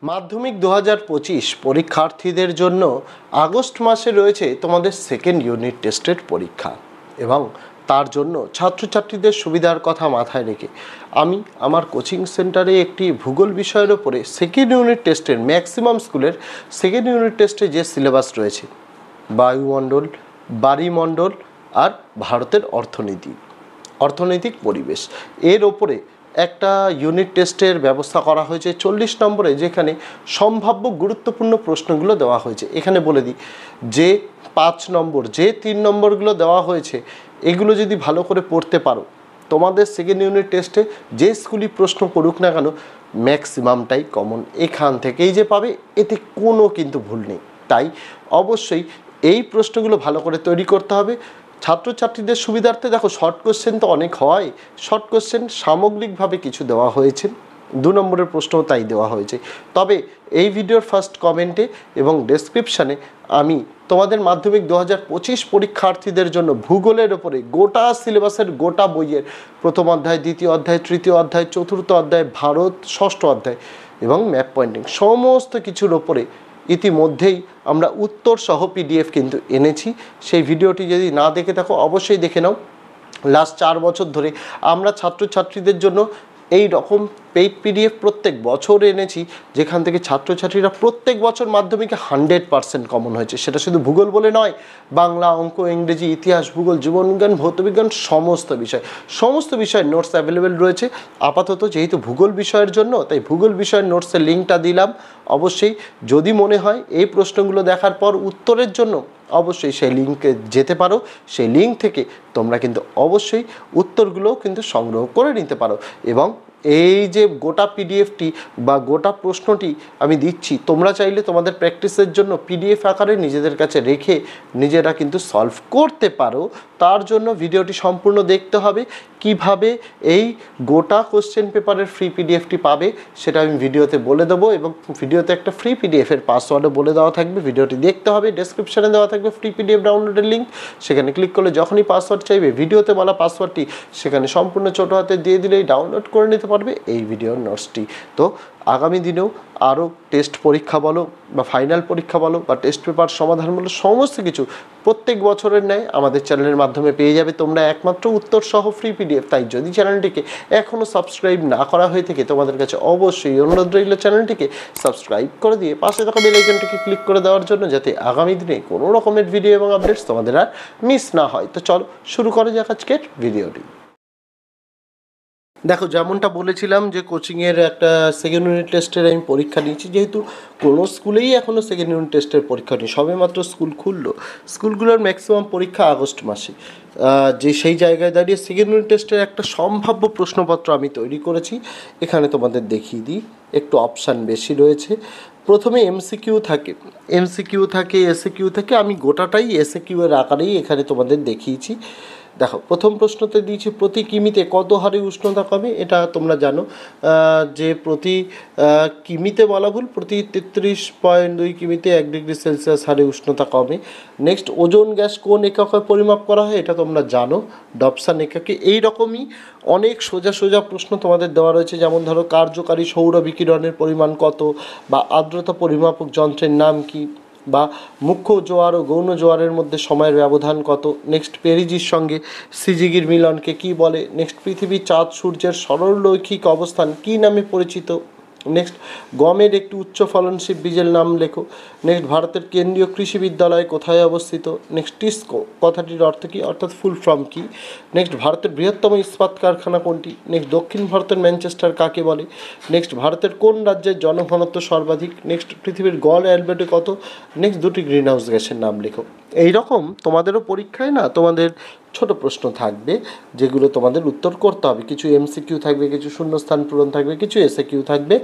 মাধ্যমিক 2025 পরীক্ষার্থীদের জন্য আগস্ট মাসে রয়েছে তোমাদের সেকেন্ড ইউনিট টেস্টের পরীক্ষা এবং তার জন্য ছাত্রছাত্রীদের সুবিধার কথা মাথায় রেখে আমি আমার কোচিং সেন্টারে একটি ভূগোল বিষয়ের ওপরে সেকেন্ড ইউনিট টেস্টের ম্যাক্সিমাম স্কুলের সেকেন্ড ইউনিট টেস্টে যে সিলেবাস রয়েছে বায়ুমণ্ডল, বাড়িমণ্ডল আর ভারতের অর্থনৈতিক পরিবেশ এর ওপরে একটা ইউনিট টেস্টের ব্যবস্থা করা হয়েছে 40 নম্বরে, যেখানে সম্ভাব্য গুরুত্বপূর্ণ প্রশ্নগুলো দেওয়া হয়েছে। এখানে বলে দিই যে 5 নম্বর যে 3 নম্বরগুলো দেওয়া হয়েছে এগুলো যদি ভালো করে পড়তে পারো তোমাদের সেকেন্ড ইউনিট টেস্টে যে স্কুলই প্রশ্ন করুক না কেন ম্যাক্সিমামটাই কমন এখান থেকেই যে পাবে, এতে কোনো কিন্তু ভুল নেই। তাই অবশ্যই এই প্রশ্নগুলো ভালো করে তৈরি করতে হবে ছাত্রছাত্রীদের সুবিধার্থে। দেখো, শর্ট কোশ্চেন তো অনেক হয়, শর্ট কোশ্চেন সামগ্রিকভাবে কিছু দেওয়া হয়েছে, 2 নম্বরের প্রশ্নও তাই দেওয়া হয়েছে। তবে এই ভিডিওর ফার্স্ট কমেন্টে এবং ডেসক্রিপশানে আমি তোমাদের মাধ্যমিক 2025 পরীক্ষার্থীদের জন্য ভূগোলের ওপরে গোটা সিলেবাসের গোটা বইয়ের প্রথম অধ্যায়, দ্বিতীয় অধ্যায়, তৃতীয় অধ্যায়, চতুর্থ অধ্যায়, ভারত, ষষ্ঠ অধ্যায় এবং ম্যাপ পয়েন্টিং সমস্ত কিছুর ওপরে ইতিমধ্যেই আমরা উত্তর সহ পিডিএফ কিন্তু এনেছি। সেই ভিডিওটি যদি না দেখে থাকো অবশ্যই দেখে নাও। লাস্ট 4 বছর ধরে আমরা ছাত্রছাত্রীদের জন্য এই রকম পেইড পিডিএফ প্রত্যেক বছর এনেছি, যেখান থেকে ছাত্রছাত্রীরা প্রত্যেক বছর মাধ্যমিকে 100% কমন হয়েছে। সেটা শুধু ভূগোল বলে নয়, বাংলা, অঙ্ক, ইংরেজি, ইতিহাস, ভূগোল, জীবনবিজ্ঞান, ভৌতবিজ্ঞান সমস্ত বিষয়ের নোটস অ্যাভেলেবেল রয়েছে। আপাতত যেহেতু ভূগোল বিষয়ের জন্য, তাই ভূগোল বিষয়ের নোটসের লিঙ্কটা দিলাম। অবশ্যই যদি মনে হয় এই প্রশ্নগুলো দেখার পর উত্তরের জন্য অবশ্যই সেই লিঙ্কে যেতে পারো। সেই লিঙ্ক থেকে তোমরা কিন্তু অবশ্যই উত্তরগুলোও কিন্তু সংগ্রহ করে নিতে পারো। এবং এই যে গোটা পিডিএফটি বা গোটা প্রশ্নটি আমি দিচ্ছি, তোমরা চাইলে তোমাদের প্র্যাকটিসের জন্য পিডিএফ আকারে নিজেদের কাছে রেখে নিজেরা কিন্তু সলভ করতে পারো। তার জন্য ভিডিওটি সম্পূর্ণ দেখতে হবে। কিভাবে এই গোটা কোশ্চেন পেপারের ফ্রি পিডিএফটি পাবে সেটা আমি ভিডিওতে বলে দেবো, এবং ভিডিওতে একটা ফ্রি পিডিএফের পাসওয়ার্ডও বলে দেওয়া থাকবে। ভিডিওটি দেখতে হবে, ডেসক্রিপশানে দেওয়া থাকবে ফ্রি পিডিএফ ডাউনলোডের লিঙ্ক, সেখানে ক্লিক করলে যখনই পাসওয়ার্ড চাইবে ভিডিওতে বলা পাসওয়ার্ডটি সেখানে সম্পূর্ণ ছোটো হাতে দিয়ে দিলেই ডাউনলোড করে নিতে পারবে এই ভিডিওর নোটসটি। তো আগামী দিনেও আরও টেস্ট পরীক্ষা বলো বা ফাইনাল পরীক্ষা বলো বা টেস্ট পেপার সমাধান বলো, সমস্ত কিছু প্রত্যেক বছরের ন্যায় আমাদের চ্যানেলের মাধ্যমে পেয়ে যাবে তোমরা একমাত্র উত্তর সহ ফ্রি পিডিএফ। তাই যদি চ্যানেলটিকে এখনও সাবস্ক্রাইব না করা হয়ে থাকে তোমাদের কাছে অবশ্যই অনুরোধ রইল চ্যানেলটিকে সাবস্ক্রাইব করে দিয়ে পাশে থাকা বেল আইকনটিকে ক্লিক করে দেওয়ার জন্য, যাতে আগামী দিনে কোনো রকমের ভিডিও এবং আপডেটস তোমাদের আর মিস না হয়। তো চলো শুরু করা যাক আজকের ভিডিওটি। দেখো, যেমনটা বলেছিলাম যে কোচিংয়ের একটা সেকেন্ড ইউনিট টেস্টের আমি পরীক্ষা নিয়েছি। যেহেতু কোনো স্কুলেই এখনও সেকেন্ড ইউনিট টেস্টের পরীক্ষা নেই, সবে মাত্র স্কুল খুললো। স্কুলগুলোর ম্যাক্সিমাম পরীক্ষা আগস্ট মাসে। যে সেই জায়গায় দাঁড়িয়ে সেকেন্ড ইউনিট টেস্টের একটা সম্ভাব্য প্রশ্নপত্র আমি তৈরি করেছি। এখানে তোমাদের দেখিয়ে দিই, একটু অপশান বেশি রয়েছে। প্রথমে এমসিকিউ থাকে, এসএকিউ থাকে। আমি গোটাটাই এসএকিউ এর আকারেই এখানে তোমাদের দেখিয়েছি। দেখো, প্রথম প্রশ্নতে দিয়েছি প্রতি কিমিতে কত হারে উষ্ণতা কমে। এটা তোমরা জানো যে প্রতি কিমিতে বলা ভুল, প্রতি 33.2 কিমিতে 1 ডিগ্রি সেলসিয়াস হারে উষ্ণতা কমে। নেক্সট, ওজোন গ্যাস কোন এককে পরিমাপ করা হয়, এটা তোমরা জানো, ডপসান এককে। এই রকমই অনেক সোজা প্রশ্ন তোমাদের দেওয়া রয়েছে। যেমন ধরো, কার্যকারী সৌর বিকিরণের পরিমাণ কত, বা আর্দ্রতা পরিমাপক যন্ত্রের নাম কি, বা মুখ্য জোয়ার ও গৌণ জোয়ারের মধ্যে সময়ের ব্যবধান কত। নেক্সট, পেরিজির সঙ্গে সিজিগির মিলনকে কি বলে। নেক্সট, পৃথিবী, চাঁদ, সূর্যের সরলরৈখিক অবস্থান কী নামে পরিচিত। নেক্সট, গমের একটি উচ্চ ফলনশীল বীজের নাম লেখো। নেক্সট, ভারতের কেন্দ্রীয় কৃষি বিদ্যালয় কোথায় অবস্থিত। নেক্সট, টিস্কো কথাটির অর্থ কী, অর্থাৎ ফুল ফর্ম কী। নেক্সট, ভারতের বৃহত্তম ইস্পাত কারখানা কোনটি। নেক্সট, দক্ষিণ ভারতের ম্যানচেস্টার কাকে বলে। নেক্সট, ভারতের কোন রাজ্যের জনঘনত্ব সর্বাধিক। নেক্সট, পৃথিবীর গড় অ্যালবেটো কত। নেক্সট, 2টি গ্রিন হাউস গ্যাসের নাম লেখো। এইরকম তোমাদেরও পরীক্ষায় না তোমাদের ছোট প্রশ্ন থাকবে, যেগুলো তোমাদের উত্তর করতে হবে। কিছু এমসিকিউ থাকবে, কিছু শূন্যস্থান পূরণ থাকবে, কিছু এসএকিউ থাকবে।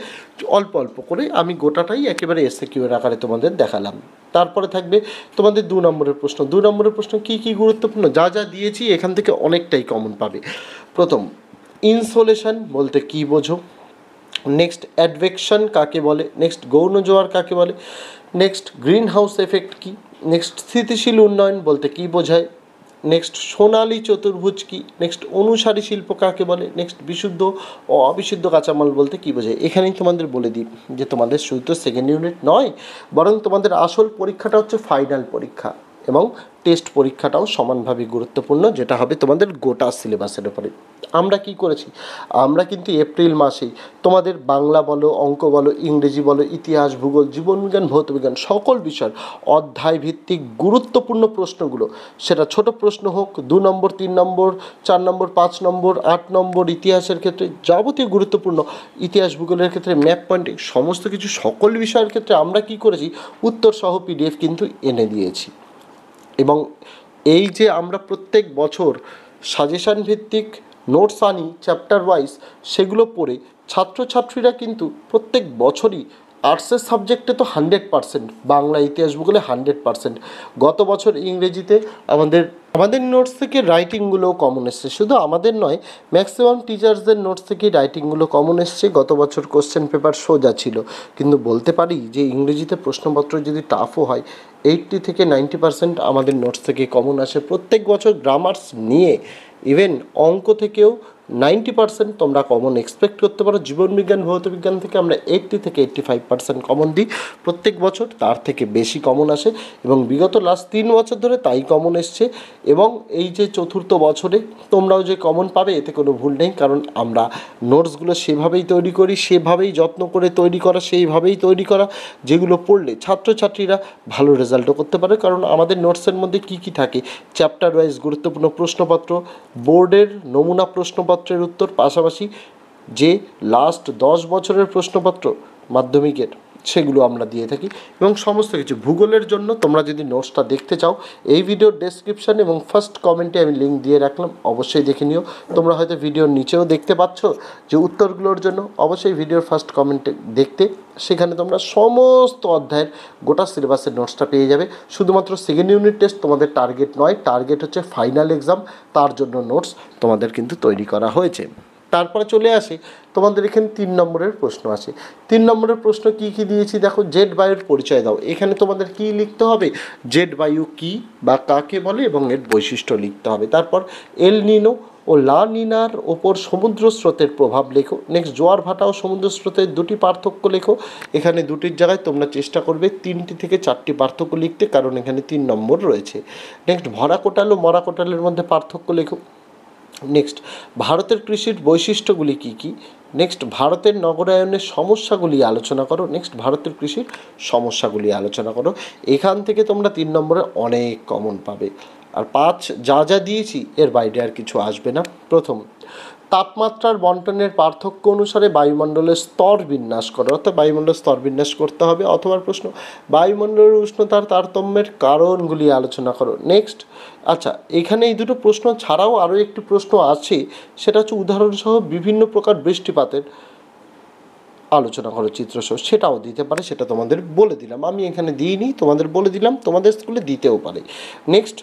অল্প অল্প করে আমি গোটাটাই একেবারে এসএকিউ এর আকারে তোমাদের দেখালাম। তারপরে থাকবে তোমাদের 2 নম্বরের প্রশ্ন। 2 নম্বরের প্রশ্ন কী কী গুরুত্বপূর্ণ, যা দিয়েছি এখান থেকে অনেকটাই কমন পাবে। প্রথম, ইনসোলেশন বলতে কী বোঝো। নেক্সট, অ্যাডভেকশন কাকে বলে। নেক্সট, গৌণ জোয়ার কাকে বলে। নেক্সট, গ্রিন হাউস এফেক্ট কী। নেক্সট, স্থিতিশীল উন্নয়ন বলতে কী বোঝায়। নেক্সট সোনালী চতুর্ভুজ কি, নেক্সট অনুসারী শিল্প কাকে বলে, নেক্সট বিশুদ্ধ ও অবিশুদ্ধ কাঁচামাল বলতে কী বোঝায়। এখানেই তোমাদের বলে দিই যে তোমাদের শুধু তো সেকেন্ড ইউনিট নয়, বরং তোমাদের আসল পরীক্ষাটা হচ্ছে ফাইনাল পরীক্ষা, এবং টেস্ট পরীক্ষাটাও সমানভাবে গুরুত্বপূর্ণ, যেটা হবে তোমাদের গোটা সিলেবাসের উপরে। আমরা কি করেছি, আমরা কিন্তু এপ্রিল মাসেই তোমাদের বাংলা বলো, অঙ্ক বলো, ইংরেজি বলো, ইতিহাস, ভূগোল, জীবনবিজ্ঞান, ভৌতবিজ্ঞান সকল বিষয়ের অধ্যায় ভিত্তিক গুরুত্বপূর্ণ প্রশ্নগুলো, সেটা ছোট প্রশ্ন হোক, 2 নম্বর, 3 নম্বর, 4 নম্বর, 5 নম্বর, 8 নম্বর, ইতিহাসের ক্ষেত্রে যাবতীয় গুরুত্বপূর্ণ, ইতিহাস ভূগোলের ক্ষেত্রে ম্যাপ পয়েন্টিং, সমস্ত কিছু সকল বিষয়ের ক্ষেত্রে আমরা কি করেছি, উত্তর সহ পিডিএফ কিন্তু এনে দিয়েছি। এবং এই যে আমরা প্রত্যেক বছর সাজেশান ভিত্তিক নোটস আনি চ্যাপ্টার ওয়াইজ, সেগুলো পড়ে ছাত্রছাত্রীরা কিন্তু প্রত্যেক বছরই আর্টসের সাবজেক্টে তো 100%, বাংলা, ইতিহাস, ভূগোলে 100%, গত বছর ইংরেজিতে আমাদের নোটস থেকে রাইটিংগুলোও কমন এসছে। শুধু আমাদের নয়, ম্যাক্সিমাম টিচার্সদের নোটস থেকেই রাইটিংগুলো কমন এসছে। গত বছর কোশ্চেন পেপার সোজা ছিল, কিন্তু বলতে পারি যে ইংরেজিতে প্রশ্নপত্র যদি টাফও হয়, 80 থেকে 90% আমাদের নোটস থেকে কমন আসে প্রত্যেক বছর। গ্রামার্স নিয়ে ইভেন অঙ্ক থেকেও 90% তোমরা কমন এক্সপেক্ট করতে পারো। জীবনবিজ্ঞান, ভৌতবিজ্ঞান থেকে আমরা 80 থেকে 85% কমন দিই প্রত্যেক বছর, তার থেকে বেশি কমন আসে, এবং বিগত লাস্ট 3 বছর ধরে তাই কমন এসছে। এবং এই যে চতুর্থ বছরে তোমরাও যে কমন পাবে, এতে কোনো ভুল নেই, কারণ আমরা নোটসগুলো সেভাবেই তৈরি করি, সেভাবেই যত্ন করে তৈরি করা, সেইভাবেই তৈরি করা, যেগুলো পড়লে ছাত্রছাত্রীরা ভালো রেজাল্টও করতে পারে। কারণ আমাদের নোটসের মধ্যে কী কী থাকে, চ্যাপ্টার ওয়াইজ গুরুত্বপূর্ণ প্রশ্নপত্র, বোর্ডের নমুনা প্রশ্নপত্রের উত্তর, পাশাপাশি যে লাস্ট 10 বছরের প্রশ্নপত্র মাধ্যমিকের, সেগুলো আমরা দিয়ে থাকি, এবং সমস্ত কিছু। ভূগোলের জন্য তোমরা যদি নোটসটা দেখতে চাও, এই ভিডিওর ডেসক্রিপশান এবং ফার্স্ট কমেন্টে আমি লিঙ্ক দিয়ে রাখলাম, অবশ্যই দেখে নিও। তোমরা হয়তো ভিডিওর নিচেও দেখতে পাচ্ছ যে উত্তরগুলোর জন্য অবশ্যই ভিডিওর ফার্স্ট কমেন্টে দেখতে, সেখানে তোমরা সমস্ত অধ্যায়ের গোটা সিলেবাসের নোটসটা পেয়ে যাবে। শুধুমাত্র সেকেন্ড ইউনিট টেস্ট তোমাদের টার্গেট নয়, টার্গেট হচ্ছে ফাইনাল এক্সাম, তার জন্য নোটস তোমাদের কিন্তু তৈরি করা হয়েছে। তারপরে চলে আসে তোমাদের এখানে 3 নম্বরের প্রশ্ন আছে। 3 নম্বরের প্রশ্ন কী কী দিয়েছি দেখো, জেড বায়ুর পরিচয় দাও। এখানে তোমাদের কী লিখতে হবে, জেড বায়ু কী বা কাকে বলে এবং এর বৈশিষ্ট্য লিখতে হবে। তারপর এল নিনো ও লা নিনার ওপর সমুদ্র স্রোতের প্রভাব লেখো। নেক্সট জোয়ার ভাটা ও সমুদ্র স্রোতের দুটি পার্থক্য লেখো। এখানে দুটির জায়গায় তোমরা চেষ্টা করবে 3টি থেকে 4টি পার্থক্য লিখতে, কারণ এখানে 3 নম্বর রয়েছে। নেক্সট ভরা কোটাল ও মরা কোটালের মধ্যে পার্থক্য লেখো। নেক্সট ভারতের কৃষির বৈশিষ্ট্যগুলি কী কী। নেক্সট ভারতের নগরায়নের সমস্যাগুলি আলোচনা করো। নেক্সট ভারতের কৃষির সমস্যাগুলি আলোচনা করো। এখান থেকে তোমরা 3 নম্বরে অনেক কমন পাবে। আর 5 যা যা দিয়েছি এর বাইরে আর কিছু আসবে না। প্রথম, তাপমাত্রার বন্টনের পার্থক্য অনুসারে বায়ুমণ্ডলের স্তর বিন্যাস করো, অর্থাৎ বায়ুমণ্ডলের স্তর বিন্যাস করতে হবে। অথবা প্রশ্ন, বায়ুমণ্ডলের উষ্ণতার তারতম্যের কারণগুলি আলোচনা করো। নেক্সট, আচ্ছা এখানে এই দুটো প্রশ্ন ছাড়াও আরও একটি প্রশ্ন আছে, সেটা হচ্ছে উদাহরণসহ বিভিন্ন প্রকার বৃষ্টিপাতের আলোচনা করো চিত্রসহ, সেটাও দিতে পারে, সেটা তোমাদের বলে দিলাম। আমি এখানে দিইনি, তোমাদের বলে দিলাম, তোমাদের স্কুলে দিতেও পারে। নেক্সট,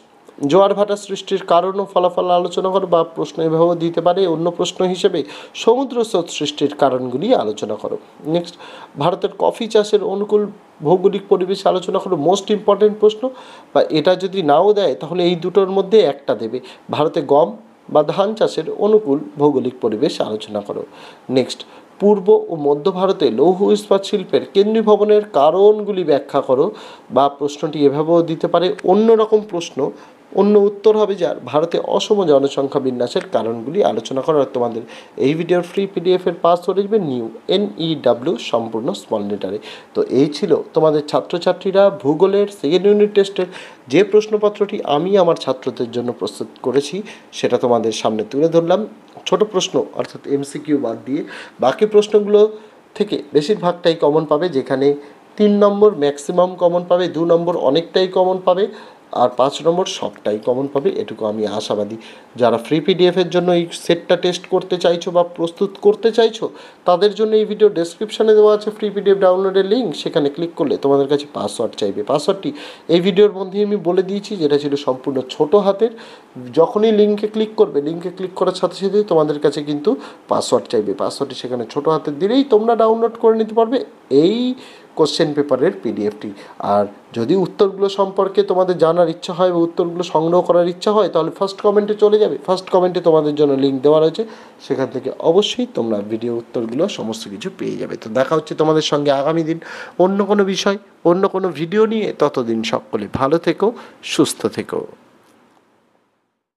জোয়ার ভাটা সৃষ্টির কারণ ও ফলাফল আলোচনা করো, বা প্রশ্ন এভাবেও দিতে পারে অন্য প্রশ্ন হিসেবে, সমুদ্র স্রোত সৃষ্টির কারণগুলি আলোচনা করো। নেক্সট, ভারতের কফি চাষের অনুকূল ভৌগোলিক পরিবেশ আলোচনা করো। মোস্ট ইম্পর্টেন্ট প্রশ্ন, বা এটা যদি নাও দেয় তাহলে এই দুটোর মধ্যে একটা দেবে, ভারতে গম বা ধান চাষের অনুকূল ভৌগোলিক পরিবেশ আলোচনা করো। নেক্সট, পূর্ব ও মধ্য ভারতে লৌহ ইস্পাত শিল্পের কেন্দ্রীভবনের কারণগুলি ব্যাখ্যা করো, বা প্রশ্নটি এভাবেও দিতে পারে অন্যরকম প্রশ্ন, অন্য উত্তর হবে যার, ভারতে অসম জনসংখ্যা বিন্যাসের কারণগুলি আলোচনা করো। আর তোমাদের এই ভিডিওর ফ্রি পিডিএফের পাসওয়ার্ড লিখবে নিউ, NEW, সম্পূর্ণ স্মল লেটারে। তো এই ছিল তোমাদের ছাত্রছাত্রীরা ভূগোলের সেকেন্ড ইউনিট টেস্টের যে প্রশ্নপত্রটি আমি আমার ছাত্রদের জন্য প্রস্তুত করেছি, সেটা তোমাদের সামনে তুলে ধরলাম। ছোট প্রশ্ন অর্থাৎ MCQ বাদ দিয়ে বাকি প্রশ্নগুলো থেকে বেশিরভাগটাই কমন পাবে, যেখানে 3 নম্বর ম্যাক্সিমাম কমন পাবে, 2 নম্বর অনেকটাই কমন পাবে, আর 5 নম্বর সবটাই কমন পাবে, এটুকু আমি আশাবাদী। যারা ফ্রি পিডিএফের জন্য এই সেটটা টেস্ট করতে চাইছো বা প্রস্তুত করতে চাইছো, তাদের জন্য এই ভিডিও ডেসক্রিপশানে দেওয়া আছে ফ্রি পিডিএফ ডাউনলোডের লিঙ্ক, সেখানে ক্লিক করলে তোমাদের কাছে পাসওয়ার্ড চাইবে। পাসওয়ার্ডটি এই ভিডিওর মধ্যেই আমি বলে দিয়েছি, যেটা ছিল সম্পূর্ণ ছোট হাতের। যখনই লিঙ্কে ক্লিক করবে, লিঙ্কে ক্লিক করার সাথে সাথেই তোমাদের কাছে কিন্তু পাসওয়ার্ড চাইবে। পাসওয়ার্ডটি সেখানে ছোট হাতের দিলেই তোমরা ডাউনলোড করে নিতে পারবে। এই কোশ্চেন পেপারের পিডিএফটি। আর যদি উত্তরগুলো সম্পর্কে তোমাদের জানার ইচ্ছা হয় বা উত্তরগুলো সংগ্রহ করার ইচ্ছা হয় তাহলে ফার্স্ট কমেন্টে চলে যাবে। ফার্স্ট কমেন্টে তোমাদের জন্য লিঙ্ক দেওয়া রয়েছে, সেখান থেকে অবশ্যই তোমরা ভিডিও উত্তরগুলো সমস্ত কিছু পেয়ে যাবে। তো দেখা হচ্ছে তোমাদের সঙ্গে আগামী দিন অন্য কোনো বিষয়, অন্য কোনো ভিডিও নিয়ে। ততদিন সকলে ভালো থেকো, সুস্থ থেকো।